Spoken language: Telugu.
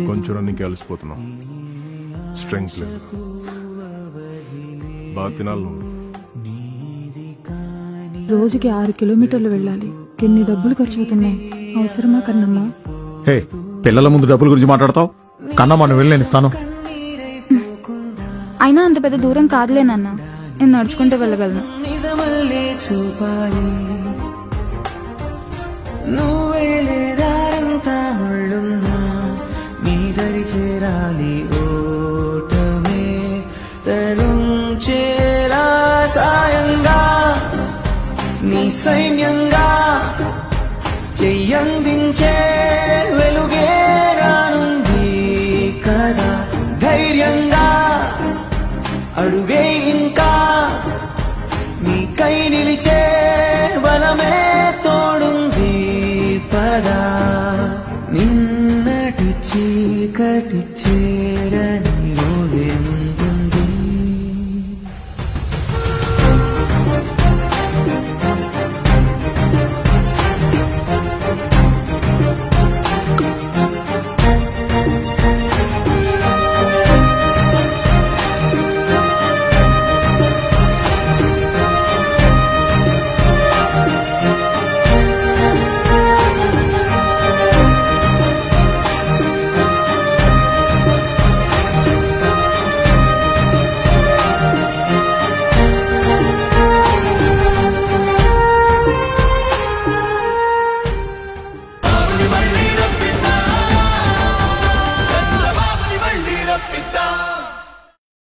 కొంచెం రన్నింగ్ కలిసిపోతున్నాం, స్ట్రెంగ్త్ లేదు. బాగా తినాలి నువ్వు. రోజుకి 6 కిలోమీటర్లు వెళ్ళాలి. ఎన్ని డబ్బులు ఖర్చు అవుతున్నాయి? అవసరమా కన్నమ్మా? హే, పిల్లల ముందు డబ్బుల గురించి మాట్లాడతావు? కన్నమ్మా నువ్వు వెళ్ళి నేను ఇస్తాను. అయినా అంత పెద్ద దూరం కాదులేనన్నా, నేను నడుచుకుంటూ వెళ్ళగలను. నీ సైన్యంగా చెయ్యందించే వెలుగే రానుంది కదా. ధైర్యంగా అడుగే ఇంకా నీ కై నిలిచే